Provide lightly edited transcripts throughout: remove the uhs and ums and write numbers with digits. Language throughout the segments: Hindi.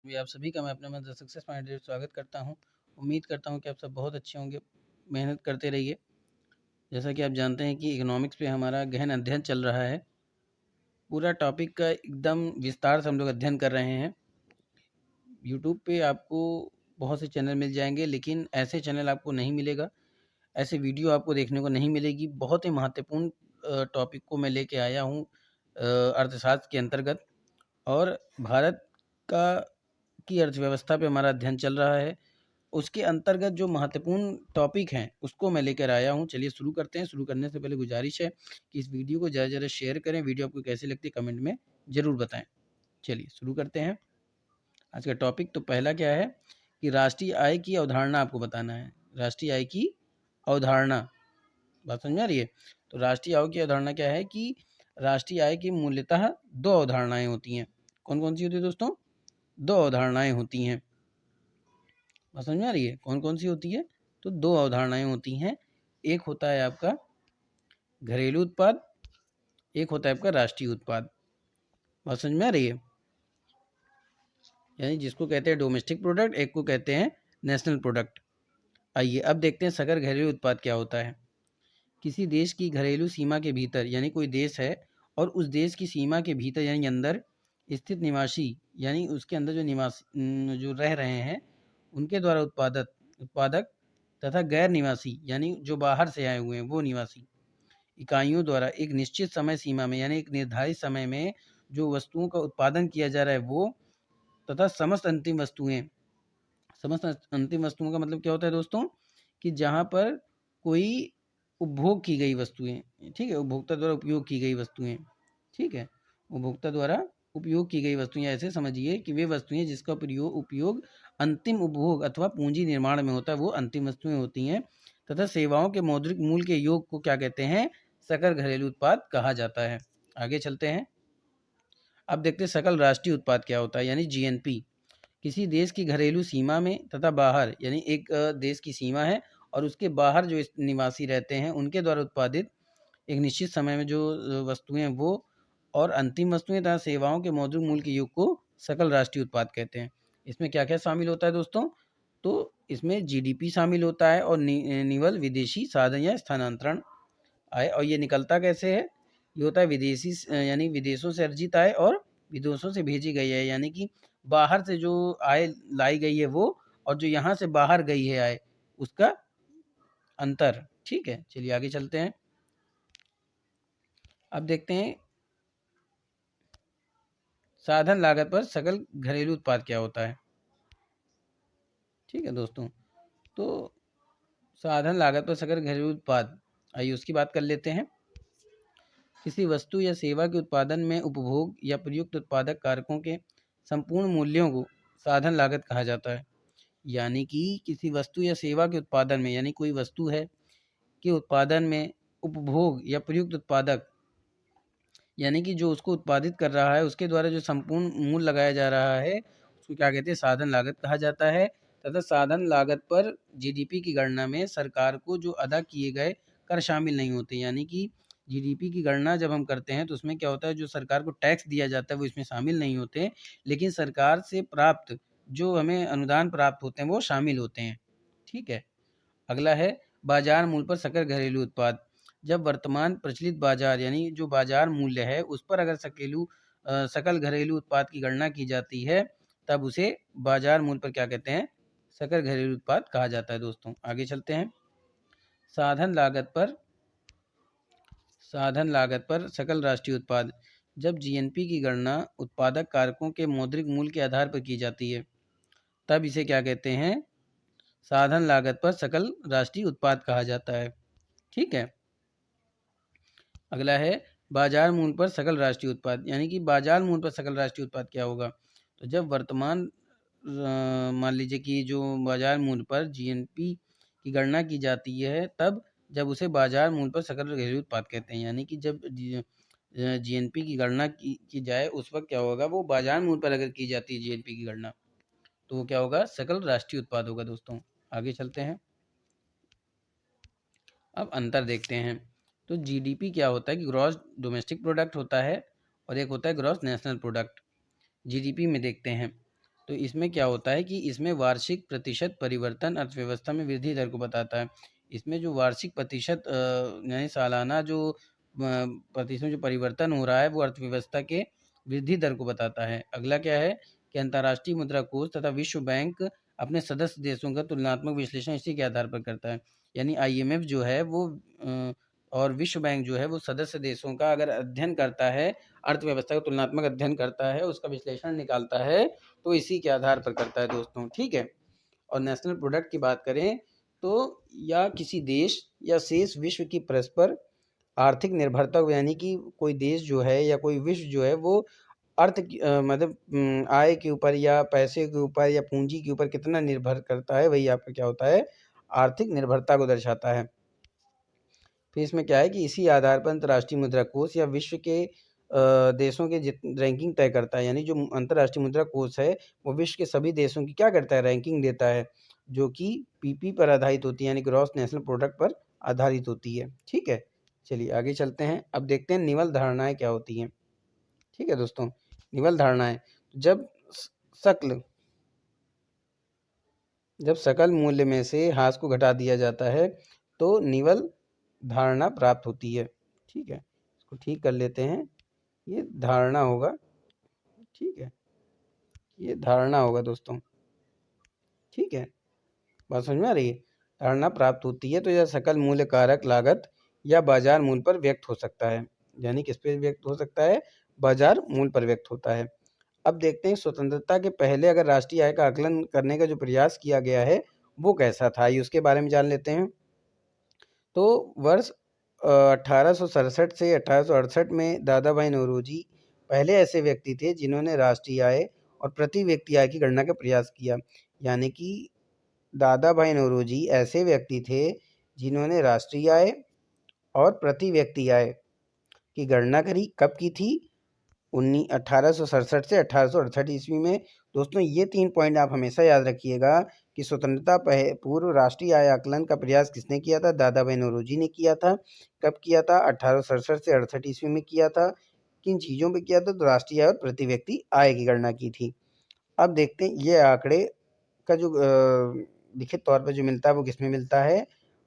भी आप सभी का मैं अपने में द सक्सेस माइंडेड स्वागत करता हूं। उम्मीद करता हूं कि आप सब बहुत अच्छे होंगे। मेहनत करते रहिए। जैसा कि आप जानते हैं कि इकोनॉमिक्स पे हमारा गहन अध्ययन चल रहा है। पूरा टॉपिक का एकदम विस्तार से हम लोग अध्ययन कर रहे हैं। यूट्यूब पे आपको बहुत से चैनल मिल जाएंगे, लेकिन ऐसे चैनल आपको नहीं मिलेगा, ऐसे वीडियो आपको देखने को नहीं मिलेगी। बहुत ही महत्वपूर्ण टॉपिक को मैं लेके आया हूँ अर्थशास्त्र के अंतर्गत। और भारत का की अर्थव्यवस्था पे हमारा अध्ययन चल रहा है। उसके अंतर्गत जो महत्वपूर्ण टॉपिक हैं उसको मैं लेकर आया हूँ। चलिए शुरू करते हैं। शुरू करने से पहले गुजारिश है कि इस वीडियो को ज़्यादा से ज़्यादा शेयर करें। वीडियो आपको कैसी लगती है कमेंट में ज़रूर बताएं। चलिए शुरू करते हैं। आज का टॉपिक तो पहला क्या है कि राष्ट्रीय आय की अवधारणा आपको बताना है। राष्ट्रीय आय की अवधारणा, बात समझ में आ रही है? तो राष्ट्रीय आय की अवधारणा क्या है कि राष्ट्रीय आय की मूल्यतः दो अवधारणाएं होती हैं। कौन कौन सी होती है दोस्तों? दो अवधारणाएं होती हैं। बात समझ में आ रही है? कौन कौन सी होती है? तो दो अवधारणाएं होती हैं। एक होता है आपका घरेलू उत्पाद, एक होता है आपका राष्ट्रीय उत्पाद। बात समझ में आ रही है? यानी जिसको कहते हैं डोमेस्टिक प्रोडक्ट, एक को कहते हैं नेशनल प्रोडक्ट। आइए अब देखते हैं सकल घरेलू उत्पाद क्या होता है। किसी देश की घरेलू सीमा के भीतर, यानी कोई देश है और उस देश की सीमा के भीतर यानी अंदर स्थित निवासी, यानी उसके अंदर जो निवासी जो रह रहे हैं उनके द्वारा उत्पादक तथा गैर निवासी, यानी जो बाहर से आए हुए हैं वो निवासी इकाइयों द्वारा एक निश्चित समय सीमा में, यानी एक निर्धारित समय में जो वस्तुओं का उत्पादन किया जा रहा है वो, तथा समस्त अंतिम वस्तुएं। समस्त अंतिम वस्तुओं का मतलब क्या होता है दोस्तों? कि जहाँ पर कोई उपभोग की गई वस्तुएं, ठीक है, उपभोक्ता द्वारा उपयोग की गई वस्तुएं, ठीक है, उपभोक्ता द्वारा उपयोग की गई वस्तुएं। ऐसे समझिए कि वे वस्तुएं जिसका उपयोग अंतिम उपभोग अथवा पूंजी निर्माण में होता है वो अंतिम वस्तुएं होती हैं। तथा सेवाओं के मौद्रिक मूल्य के योग को क्या कहते हैं? सकल घरेलू उत्पाद कहा जाता है। आगे चलते हैं। अब देखते हैं सकल राष्ट्रीय उत्पाद क्या होता है, यानी जीएनपी। किसी देश की घरेलू सीमा में तथा बाहर, यानी एक देश की सीमा है और उसके बाहर जो निवासी रहते हैं उनके द्वारा उत्पादित एक निश्चित समय में जो वस्तुएं हैं वो, और अंतिम वस्तुएं तथा सेवाओं के मौद्रिक मूल्य के योग को सकल राष्ट्रीय उत्पाद कहते हैं। इसमें क्या क्या शामिल होता है दोस्तों? तो इसमें जीडीपी शामिल होता है और निवल विदेशी साधन या स्थानांतरण आय। और ये निकलता कैसे है? ये होता है विदेशी, यानी विदेशों से अर्जित आय और विदेशों से भेजी गई है, यानी कि बाहर से जो आय लाई गई है वो, और जो यहाँ से बाहर गई है आय, उसका अंतर। ठीक है, चलिए आगे चलते हैं। अब देखते हैं साधन लागत पर सकल घरेलू उत्पाद क्या होता है। ठीक है दोस्तों, तो साधन लागत पर सकल घरेलू उत्पाद, आइए उसकी बात कर लेते हैं। किसी वस्तु या सेवा के उत्पादन में उपभोग या प्रयुक्त उत्पादक कारकों के संपूर्ण मूल्यों को साधन लागत कहा जाता है। यानी कि किसी वस्तु या सेवा के उत्पादन में, यानी कोई वस्तु है के उत्पादन में उपभोग या प्रयुक्त उत्पादक, यानी कि जो उसको उत्पादित कर रहा है उसके द्वारा जो संपूर्ण मूल्य लगाया जा रहा है उसको क्या कहते हैं? साधन लागत कहा जाता है। तथा साधन लागत पर जीडीपी की गणना में सरकार को जो अदा किए गए कर शामिल नहीं होते। यानी कि जीडीपी की गणना जब हम करते हैं तो उसमें क्या होता है, जो सरकार को टैक्स दिया जाता है वो इसमें शामिल नहीं होते, लेकिन सरकार से प्राप्त जो हमें अनुदान प्राप्त होते हैं वो शामिल होते हैं। ठीक है, अगला है बाजार मूल्य पर सकल घरेलू उत्पाद। जब वर्तमान प्रचलित बाजार, यानी जो बाजार मूल्य है उस पर अगर सकल घरेलू उत्पाद की गणना की जाती है तब उसे बाजार मूल्य पर क्या कहते हैं? सकल घरेलू उत्पाद कहा जाता है। दोस्तों आगे चलते हैं। साधन लागत पर सकल राष्ट्रीय उत्पाद। जब जीएनपी की गणना उत्पादक कारकों के मौद्रिक मूल्य के आधार पर की जाती है तब इसे क्या कहते हैं? साधन लागत पर सकल राष्ट्रीय उत्पाद कहा जाता है। ठीक है, अगला है बाजार मूल्य पर सकल राष्ट्रीय उत्पाद। यानी कि बाजार मूल्य पर सकल राष्ट्रीय उत्पाद क्या होगा? तो जब वर्तमान मान लीजिए कि जो बाजार मूल्य पर जीएनपी की गणना की जाती है तब जब उसे बाजार मूल्य पर सकल घरेलू उत्पाद कहते हैं। यानी कि जब जीएनपी की गणना की जाए उस वक्त क्या होगा? वो बाजार मूल्य पर अगर की जाती है जीएनपी की गणना तो वो क्या होगा? सकल राष्ट्रीय उत्पाद होगा। दोस्तों आगे चलते हैं। अब अंतर देखते हैं। तो जीडीपी क्या होता है कि ग्रॉस डोमेस्टिक प्रोडक्ट होता है और एक होता है ग्रॉस नेशनल प्रोडक्ट। जीडीपी में देखते हैं तो इसमें क्या होता है कि इसमें वार्षिक प्रतिशत परिवर्तन अर्थव्यवस्था में वृद्धि दर को बताता है। इसमें जो वार्षिक प्रतिशत यानी सालाना जो प्रतिशत में जो परिवर्तन हो रहा है वो अर्थव्यवस्था के वृद्धि दर को बताता है। अगला क्या है कि अंतर्राष्ट्रीय मुद्रा कोष तथा विश्व बैंक अपने सदस्य देशों का तुलनात्मक विश्लेषण इसी के आधार पर करता है। यानी आईएमएफ जो है वो और विश्व बैंक जो है वो सदस्य देशों का अगर अध्ययन करता है, अर्थव्यवस्था का तुलनात्मक अध्ययन करता है, उसका विश्लेषण निकालता है, तो इसी के आधार पर करता है दोस्तों, ठीक है। और नेशनल प्रोडक्ट की बात करें तो या किसी देश या शेष विश्व की परस्पर आर्थिक निर्भरता, यानी कि कोई देश जो है या कोई विश्व जो है वो मतलब आय के ऊपर या पैसे के ऊपर या पूंजी के ऊपर कितना निर्भर करता है, वही आपका क्या होता है, आर्थिक निर्भरता को दर्शाता है। फिर इसमें क्या है कि इसी आधार पर अंतर्राष्ट्रीय मुद्रा कोष या विश्व के देशों के रैंकिंग तय करता है। यानी जो अंतर्राष्ट्रीय मुद्रा कोष है वो विश्व के सभी देशों की क्या करता है, रैंकिंग देता है, जो कि पीपी पर आधारित होती है, यानी ग्रॉस नेशनल प्रोडक्ट पर आधारित होती है, ठीक है। चलिए आगे चलते हैं। अब देखते हैं निवल धारणाएं क्या होती हैं, ठीक है दोस्तों। निवल धारणाएं, जब सकल जब सकल मूल्य में से ह्रास को घटा दिया जाता है तो निवल धारणा प्राप्त होती है, ठीक है। इसको ठीक कर लेते हैं, ये धारणा होगा, ठीक है, ये धारणा होगा दोस्तों, ठीक है। बात समझ में आ रही है। धारणा प्राप्त होती है तो यह सकल मूल्य कारक लागत या बाजार मूल्य पर व्यक्त हो सकता है। यानी किस पे व्यक्त हो सकता है, बाजार मूल्य पर व्यक्त होता है। अब देखते हैं स्वतंत्रता के पहले अगर राष्ट्रीय आय का आकलन करने का जो प्रयास किया गया है वो कैसा था, ये उसके बारे में जान लेते हैं। तो वर्ष 1867 से 1868 में दादा भाई नौरोजी पहले ऐसे व्यक्ति थे जिन्होंने राष्ट्रीय आय और प्रति व्यक्ति आय की गणना का प्रयास किया। यानी कि दादा भाई नौरोजी ऐसे व्यक्ति थे जिन्होंने राष्ट्रीय आय और प्रति व्यक्ति आय की गणना करी। कब की थी, 1867 से 1868 ईस्वी में। दोस्तों ये 3 पॉइंट आप हमेशा याद रखिएगा कि स्वतंत्रता पूर्व राष्ट्रीय आय आकलन का प्रयास किसने किया था, दादा भाई नौरोजी ने किया था। कब किया था, 1867 से 68 ईस्वी में किया था। किन चीज़ों पे किया था, तो राष्ट्रीय आय और प्रति व्यक्ति आय की गणना की थी। अब देखते हैं ये आंकड़े का जो लिखित तौर पर जो मिलता है वो किसमें मिलता है,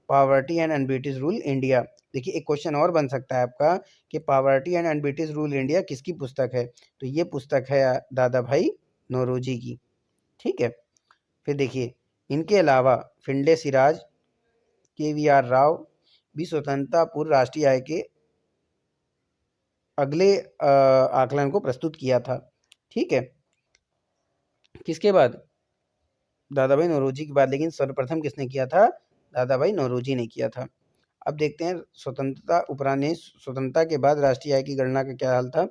poverty and un-British rule India. देखिए एक क्वेश्चन और बन सकता है आपका कि poverty and un-British rule India किसकी पुस्तक है, तो ये पुस्तक है दादा भाई नौरोजी की, ठीक है। फिर देखिए इनके अलावा फिंडे सिराज, KVR राव भी स्वतंत्रता पूर्व राष्ट्रीय आय के अगले आकलन को प्रस्तुत किया था, ठीक है। किसके बाद, दादा भाई नौरोजी के बाद, लेकिन सर्वप्रथम किसने किया था, दादा भाई नौरोजी ने किया था। अब देखते हैं स्वतंत्रता उपरांत स्वतंत्रता के बाद राष्ट्रीय आय की गणना का क्या हाल था।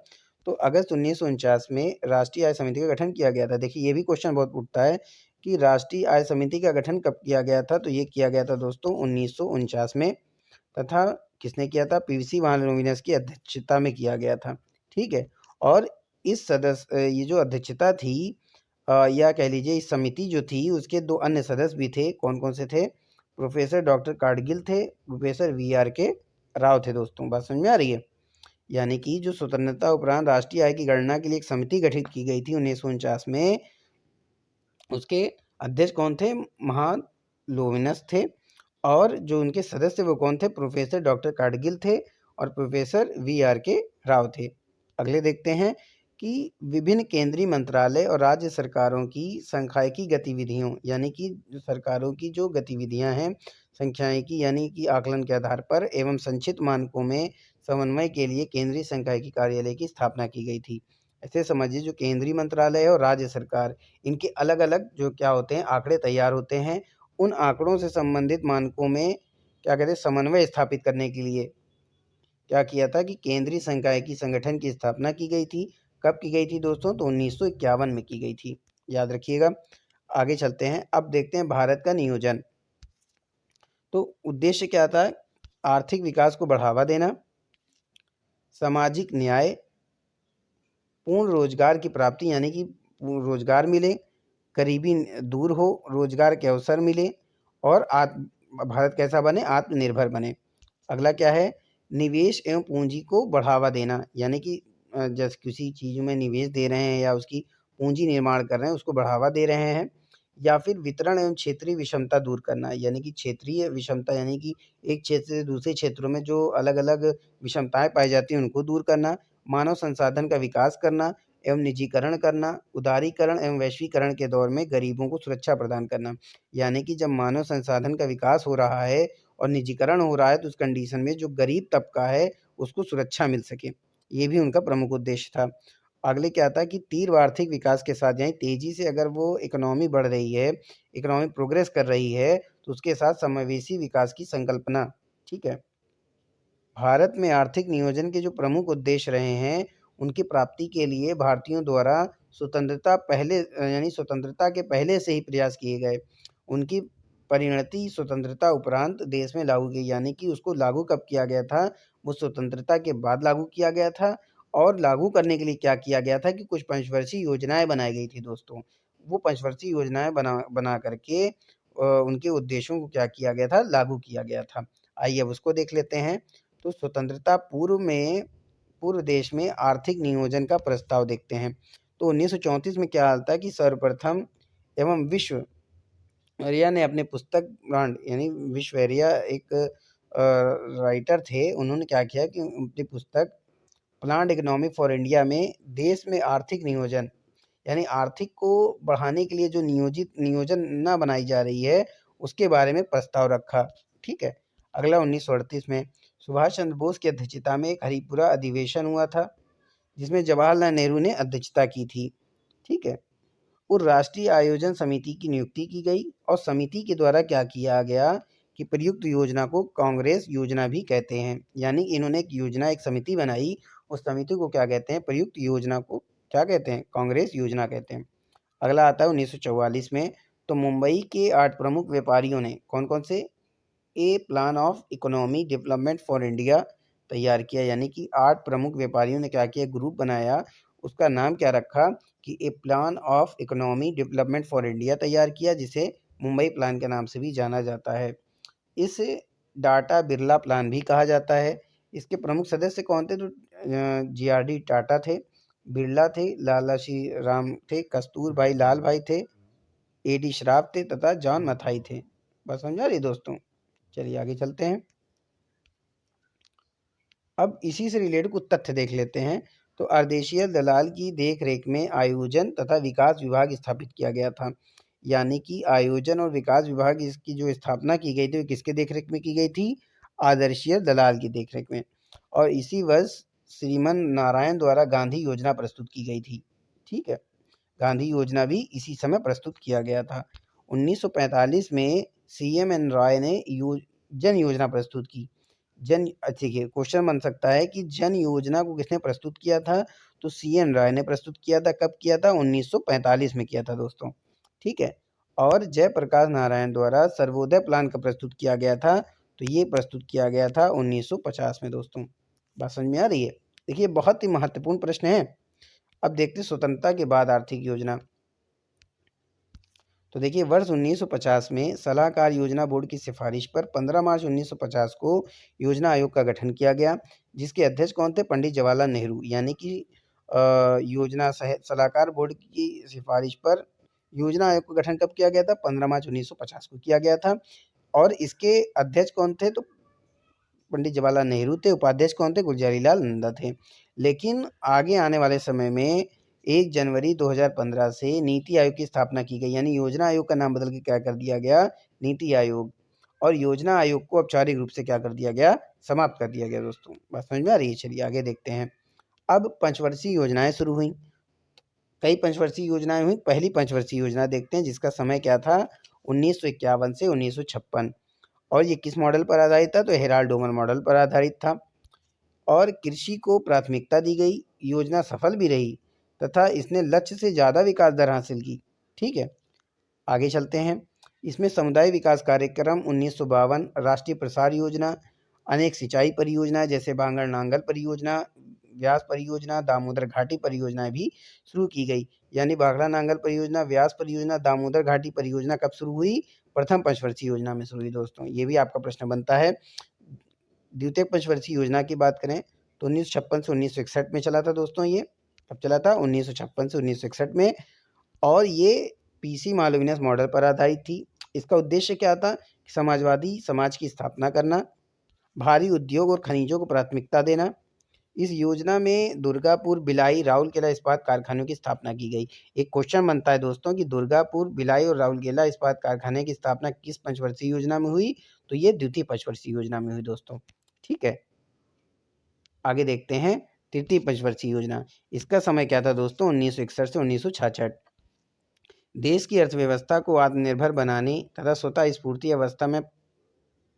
तो अगस्त 1949 में राष्ट्रीय आय समिति का गठन किया गया था। देखिए ये भी क्वेश्चन बहुत उठता है कि राष्ट्रीय आय समिति का गठन कब किया गया था, तो ये किया गया था दोस्तों 1949 में, तथा किसने किया था, पीवीसी वानलोविनस की अध्यक्षता में किया गया था, ठीक है। और इस सदस्य ये जो अध्यक्षता थी या कह लीजिए इस समिति जो थी उसके 2 अन्य सदस्य भी थे। कौन कौन से थे, प्रोफेसर डॉक्टर काडगिल थे, प्रोफेसर VR के राव थे। दोस्तों बात समझ में आ रही है। यानी कि जो स्वतंत्रता उपरांत राष्ट्रीय आय की गणना के लिए एक समिति गठित की गई थी 1949 में, उसके अध्यक्ष कौन थे, महालोविनस थे, और जो उनके सदस्य वो कौन थे, प्रोफेसर डॉक्टर काडगिल थे और प्रोफेसर VR के राव थे। अगले देखते हैं कि विभिन्न केंद्रीय मंत्रालय और राज्य सरकारों की सांख्यिकी गतिविधियों, यानी कि जो सरकारों की जो गतिविधियां हैं सांख्यिकी यानी कि आकलन के आधार पर एवं संचित मानकों में समन्वय के लिए केंद्रीय सांख्यिकी कार्यालय की स्थापना की गई थी। ऐसे समझिए जो केंद्रीय मंत्रालय है और राज्य सरकार, इनके अलग अलग जो क्या होते हैं, आंकड़े तैयार होते हैं। उन आंकड़ों से संबंधित मानकों में क्या कहते हैं, समन्वय स्थापित करने के लिए क्या किया था कि केंद्रीय सांख्यिकी संगठन की स्थापना की गई थी। कब की गई थी दोस्तों, तो 1951 में की गई थी, याद रखिएगा। आगे चलते हैं। अब देखते हैं भारत का नियोजन। तो उद्देश्य क्या था, आर्थिक विकास को बढ़ावा देना, सामाजिक न्याय, पूर्ण रोजगार की प्राप्ति यानी कि रोजगार मिले, गरीबी दूर हो, रोजगार के अवसर मिले, और भारत कैसा बने, आत्मनिर्भर बने। अगला क्या है, निवेश एवं पूंजी को बढ़ावा देना, यानी कि जैसे किसी चीज़ में निवेश दे रहे हैं या उसकी पूंजी निर्माण कर रहे हैं उसको बढ़ावा दे रहे हैं, या फिर वितरण एवं क्षेत्रीय विषमता दूर करना, यानी कि क्षेत्रीय विषमता यानी कि एक क्षेत्र से दूसरे क्षेत्रों में जो अलग-अलग विषमताएँ पाई जाती हैं उनको दूर करना, मानव संसाधन का विकास करना एवं निजीकरण करना, उदारीकरण एवं वैश्वीकरण के दौर में गरीबों को सुरक्षा प्रदान करना। यानी कि जब मानव संसाधन का विकास हो रहा है और निजीकरण हो रहा है तो उस कंडीशन में जो गरीब तबका है उसको सुरक्षा मिल सके, ये भी उनका प्रमुख उद्देश्य था। अगले क्या था कि तीव्र आर्थिक विकास के साथ यानी तेजी से अगर वो इकोनॉमी बढ़ रही है, इकोनॉमी प्रोग्रेस कर रही है, तो उसके साथ समावेशी विकास की संकल्पना, ठीक है। भारत में आर्थिक नियोजन के जो प्रमुख उद्देश्य रहे हैं, उनकी प्राप्ति के लिए भारतीयों द्वारा यानी स्वतंत्रता के पहले से ही प्रयास किए गए। उनकी परिणति स्वतंत्रता उपरांत देश में लागू की, यानी कि उसको लागू कब किया गया था? वो स्वतंत्रता के बाद लागू किया गया था और लागू करने के लिए क्या किया गया था कि कुछ पंचवर्षीय योजनाएँ बनाई गई थी दोस्तों। वो पंचवर्षीय योजनाएँ बना कर के उनके उद्देश्यों को क्या किया गया था? लागू किया गया था। आइए अब उसको देख लेते हैं। तो स्वतंत्रता पूर्व देश में आर्थिक नियोजन का प्रस्ताव देखते हैं। तो 1934 में क्या आता है कि सर्वप्रथम एवं विश्वेरिया ने अपने पुस्तक ब्रांड यानी विश्वेरिया एक राइटर थे, उन्होंने क्या किया कि अपनी पुस्तक प्लान्ड इकोनॉमी फॉर इंडिया में देश में आर्थिक नियोजन यानी आर्थिक को बढ़ाने के लिए जो नियोजन बनाई जा रही है, उसके बारे में प्रस्ताव रखा, ठीक है। अगला 1938 में सुभाष चंद्र बोस की अध्यक्षता में एक हरिपुरा अधिवेशन हुआ था, जिसमें जवाहरलाल नेहरू ने अध्यक्षता की थी, ठीक है। और राष्ट्रीय आयोजन समिति की नियुक्ति की गई और समिति के द्वारा क्या किया गया कि प्रयुक्त योजना को कांग्रेस योजना भी कहते हैं, यानी इन्होंने एक समिति बनाई, उस समिति को क्या कहते हैं? प्रयुक्त योजना को क्या कहते हैं? कांग्रेस योजना कहते हैं। अगला आता है 1944 में, तो मुंबई के 8 प्रमुख व्यापारियों ने कौन-कौन से? A plan of economy development for India तैयार किया, यानी कि 8 प्रमुख व्यापारियों ने क्या किया? ग्रुप बनाया, उसका नाम क्या रखा कि a plan of economy development for India तैयार किया, जिसे मुंबई प्लान के नाम से भी जाना जाता है। इस टाटा बिरला प्लान भी कहा जाता है। इसके प्रमुख सदस्य कौन थे? तो जीआरडी टाटा थे, बिरला थे, लाला श्री राम थे, कस्तूरभाई लाल भाई थे, एडी श्रॉफ थे तथा जॉन मथाई थे। बात समझ आ रही है दोस्तों? चलिए आगे चलते हैं। अब इसी से रिलेटेड कुछ तथ्य देख लेते हैं। तो अर्देशीर दलाल की देख-रेख में आयोजन तथा विकास विभाग स्थापित किया गया था। यानी कि आयोजन और विकास विभाग इसकी जो स्थापना की गई थी, वो किसके देख-रेख में की गई थी? आदर्शीय दलाल की देख-रेख में। और इसी वर्ष श्रीमन नारायण द्वारा गांधी योजना प्रस्तुत की गई थी, ठीक है। गांधी योजना भी इसी समय प्रस्तुत किया गया था। 1945 में सीएम एन रॉय ने जन योजना प्रस्तुत की। देखिए क्वेश्चन बन सकता है कि जन योजना को किसने प्रस्तुत किया था? तो सीएन राय ने प्रस्तुत किया था। कब किया था? 1945 में किया था दोस्तों, ठीक है। और जयप्रकाश नारायण द्वारा सर्वोदय प्लान का प्रस्तुत किया गया था, तो ये प्रस्तुत किया गया था 1950 में दोस्तों। बात समझ में आ रही है? देखिए बहुत ही महत्वपूर्ण प्रश्न है। अब देखते हैं स्वतंत्रता के बाद आर्थिक योजना। तो देखिए वर्ष 1950 में सलाहकार योजना बोर्ड की सिफारिश पर 15 मार्च 1950 को योजना आयोग का गठन किया गया, जिसके अध्यक्ष कौन थे? पंडित जवाहरलाल नेहरू। यानी कि योजना सलाहकार बोर्ड की सिफारिश पर योजना आयोग का गठन कब किया गया था? 15 मार्च 1950 को किया गया था। और इसके अध्यक्ष कौन थे? तो पंडित जवाहरलाल नेहरू थे। उपाध्यक्ष कौन थे? गुलजारी लाल नंदा थे। लेकिन आगे आने वाले समय में 1 जनवरी 2015 से नीति आयोग की स्थापना की गई, यानी योजना आयोग का नाम बदल के क्या कर दिया गया? नीति आयोग। और योजना आयोग को औपचारिक रूप से क्या कर दिया गया? समाप्त कर दिया गया दोस्तों। बात समझ में आ रही है? चलिए आगे देखते हैं। अब पंचवर्षीय योजनाएं शुरू हुई। कई पंचवर्षीय योजनाएं हुई। पहली पंचवर्षीय योजना देखते हैं, जिसका समय क्या था? 1951 से 1956। और ये किस मॉडल पर आधारित था? तो हेराल्ड डोमर मॉडल पर आधारित था। और कृषि को प्राथमिकता दी गई। योजना सफल भी रही तथा इसने लक्ष्य से ज़्यादा विकास दर हासिल की, ठीक है। आगे चलते हैं। इसमें समुदाय विकास कार्यक्रम 1952, राष्ट्रीय प्रसार योजना, अनेक सिंचाई परियोजना जैसे बांगड़ नांगल परियोजना, व्यास परियोजना, दामोदर घाटी परियोजनाएं भी शुरू की गई। यानी बांगड़ा नांगल परियोजना, व्यास परियोजना, दामोदर घाटी परियोजना कब शुरू हुई? प्रथम पंचवर्षीय योजना में शुरू हुई दोस्तों। ये भी आपका प्रश्न बनता है। द्वितीय पंचवर्षीय योजना की बात करें तो 1956 से 1961 में चला था दोस्तों ये। कब चला था? 1956 से 1961 में। और ये पीसी मालविनस मॉडल पर आधारित थी। इसका उद्देश्य क्या था? समाजवादी समाज की स्थापना करना, भारी उद्योग और खनिजों को प्राथमिकता देना। इस योजना में दुर्गापुर, भिलाई, राउरकेला इस्पात कारखानों की स्थापना की गई। एक क्वेश्चन बनता है दोस्तों कि दुर्गापुर, भिलाई और राउरकेला इस्पात कारखाने की स्थापना किस पंचवर्षीय योजना में हुई? तो ये द्वितीय पंचवर्षीय योजना में हुई दोस्तों। ठीक है, आगे देखते हैं तृतीय पंचवर्षीय योजना। इसका समय क्या था दोस्तों? 1961 से 1966। देश की अर्थव्यवस्था को आत्मनिर्भर बनाने तथा स्वतः स्फूर्ति अवस्था में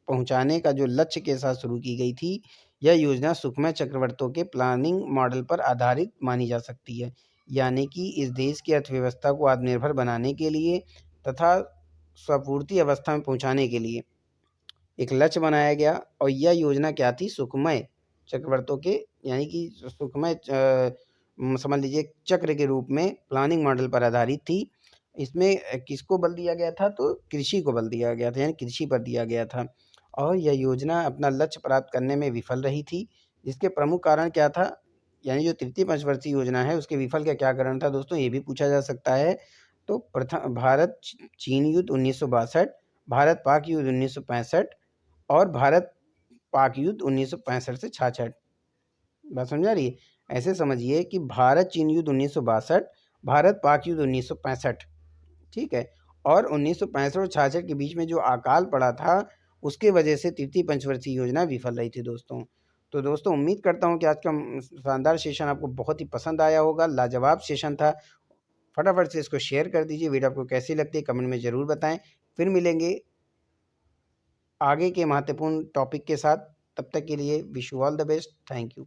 पहुंचाने का जो लक्ष्य के साथ शुरू की गई थी, यह योजना सुखमय चक्रवर्तों के प्लानिंग मॉडल पर आधारित मानी जा सकती है। यानी कि इस देश की अर्थव्यवस्था को आत्मनिर्भर बनाने के लिए तथा स्वपूर्ति अवस्था में पहुंचाने के लिए एक लक्ष्य बनाया गया। और यह योजना क्या थी? सुखमय चक्रवर्तों के, यानी कि सुखमय समझ लीजिए चक्र के रूप में प्लानिंग मॉडल पर आधारित थी। इसमें किसको बल दिया गया था? तो कृषि को बल दिया गया था, यानी कृषि पर दिया गया था। और यह योजना अपना लक्ष्य प्राप्त करने में विफल रही थी। इसके प्रमुख कारण क्या था? यानी जो तृतीय पंचवर्षीय योजना है उसके विफल का क्या कारण था दोस्तों? ये भी पूछा जा सकता है। तो प्रथम भारत चीन युद्ध 1962, भारत पाक युद्ध 1965 और भारत पाक युद्ध 1965 से 66। बात समझ आ रही है? ऐसे समझिए कि भारत चीन युद्ध 1962, भारत पाक युद्ध 1965, ठीक है। और 1965 और 66 के बीच में जो अकाल पड़ा था, उसके वजह से तृतीय पंचवर्षीय योजना विफल रही थी दोस्तों। तो दोस्तों उम्मीद करता हूँ कि आज का शानदार सेशन आपको बहुत ही पसंद आया होगा, लाजवाब सेशन था। फटाफट से इसको शेयर कर दीजिए। वीडियो आपको कैसी लगती है कमेंट में ज़रूर बताएं। फिर मिलेंगे आगे के महत्वपूर्ण टॉपिक के साथ। तब तक के लिए wish you all the best. Thank you.